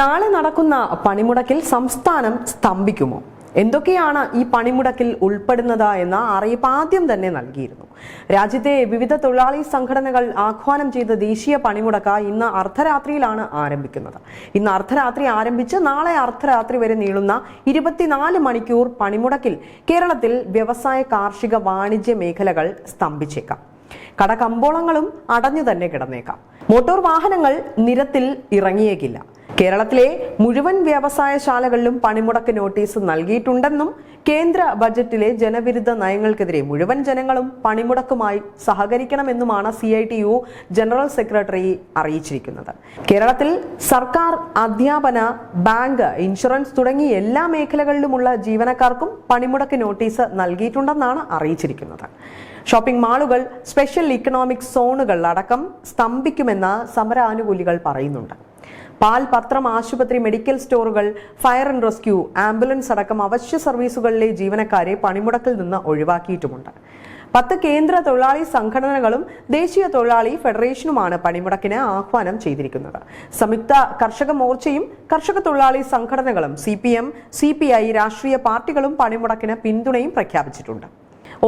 നാളെ നടക്കുന്ന പണിമുടക്കിൽ സംസ്ഥാനം സ്തംഭിക്കുമോ? എന്തൊക്കെയാണ് ഈ പണിമുടക്കിൽ ഉൾപ്പെടുന്നത് എന്ന അറിയിപ്പ് ആദ്യം തന്നെ നൽകിയിരുന്നു. രാജ്യത്തെ വിവിധ തൊഴിലാളി സംഘടനകൾ ആഹ്വാനം ചെയ്ത ദേശീയ പണിമുടക്ക് ഇന്ന് അർദ്ധരാത്രിയിലാണ് ആരംഭിക്കുന്നത്. ഇന്ന് അർദ്ധരാത്രി ആരംഭിച്ച് നാളെ അർദ്ധരാത്രി വരെ നീളുന്ന 24 മണിക്കൂർ പണിമുടക്കിൽ കേരളത്തിൽ വ്യവസായ, കാർഷിക, വാണിജ്യ മേഖലകൾ സ്തംഭിച്ചേക്കാം. കടകമ്പോളങ്ങളും അടഞ്ഞു തന്നെ കിടന്നേക്കാം. മോട്ടോർ വാഹനങ്ങൾ നിരത്തിൽ ഇറങ്ങിയേക്കില്ല. കേരളത്തിലെ മുഴുവൻ വ്യവസായശാലകളിലും പണിമുടക്ക് നോട്ടീസ് നൽകിയിട്ടുണ്ടെന്നും കേന്ദ്ര ബജറ്റിലെ ജനവിരുദ്ധ നയങ്ങൾക്കെതിരെ മുഴുവൻ ജനങ്ങളും പണിമുടക്കുമായി സഹകരിക്കണമെന്നുമാണ് CITU ജനറൽ സെക്രട്ടറി അറിയിച്ചിരിക്കുന്നത്. കേരളത്തിൽ സർക്കാർ, അധ്യാപന, ബാങ്ക്, ഇൻഷുറൻസ് തുടങ്ങി എല്ലാ മേഖലകളിലുമുള്ള ജീവനക്കാർക്കും പണിമുടക്ക് നോട്ടീസ് നൽകിയിട്ടുണ്ടെന്നാണ് അറിയിച്ചിരിക്കുന്നത്. ഷോപ്പിംഗ് മാളുകൾ, സ്പെഷ്യൽ ഇക്കണോമിക് സോണുകൾ അടക്കം സ്തംഭിക്കുമെന്ന് സമരാനുകൂലികൾ പറയുന്നുണ്ട്. പാൽ, പത്രം, ആശുപത്രി, മെഡിക്കൽ സ്റ്റോറുകൾ, ഫയർ ആൻഡ് റെസ്ക്യൂ, ആംബുലൻസ് അടക്കം അവശ്യ സർവീസുകളിലെ ജീവനക്കാരെ പണിമുടക്കിൽ നിന്ന് ഒഴിവാക്കിയിട്ടുമുണ്ട്. 10 കേന്ദ്ര തൊഴിലാളി സംഘടനകളും ദേശീയ തൊഴിലാളി ഫെഡറേഷനുമാണ് പണിമുടക്കിന് ആഹ്വാനം ചെയ്തിരിക്കുന്നത്. സംയുക്ത കർഷക മോർച്ചയും കർഷക തൊഴിലാളി സംഘടനകളും CPM, CPI രാഷ്ട്രീയ പാർട്ടികളും പണിമുടക്കിന് പിന്തുണയും പ്രഖ്യാപിച്ചിട്ടുണ്ട്.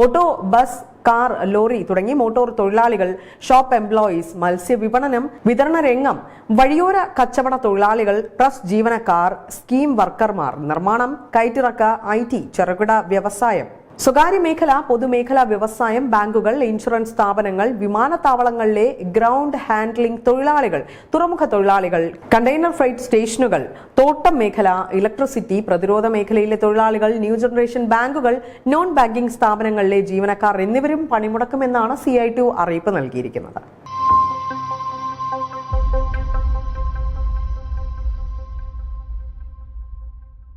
ഓട്ടോ, ബസ്, കാർ, ലോറി തുടങ്ങി മോട്ടോർ തൊഴിലാളികൾ, ഷോപ്പ് എംപ്ലോയീസ്, മത്സ്യ വിപണനം, വിതരണ രംഗം, വഴിയോര കച്ചവട തൊഴിലാളികൾ, പ്രസ് ജീവനക്കാർ, സ്കീം വർക്കർമാർ, നിർമ്മാണം, കയറ്റിറക്ക്, IT, ചെറുകിട വ്യവസായം, സ്വകാര്യ മേഖല, പൊതുമേഖലാ വ്യവസായം, ബാങ്കുകൾ, ഇൻഷുറൻസ് സ്ഥാപനങ്ങൾ, വിമാനത്താവളങ്ങളിലെ ഗ്രൗണ്ട് ഹാൻഡ്ലിംഗ് തൊഴിലാളികൾ, തുറമുഖ തൊഴിലാളികൾ, കണ്ടെയ്നർ ഫ്രൈറ്റ് സ്റ്റേഷനുകൾ, തോട്ടം മേഖല, ഇലക്ട്രിസിറ്റി, പ്രതിരോധ മേഖലയിലെ തൊഴിലാളികൾ, ന്യൂ ജനറേഷൻ ബാങ്കുകൾ, നോൺ ബാങ്കിംഗ് സ്ഥാപനങ്ങളിലെ ജീവനക്കാർ എന്നിവരും പണിമുടക്കുമെന്നാണ് CITU അറിയിപ്പ് നൽകിയിരിക്കുന്നത്.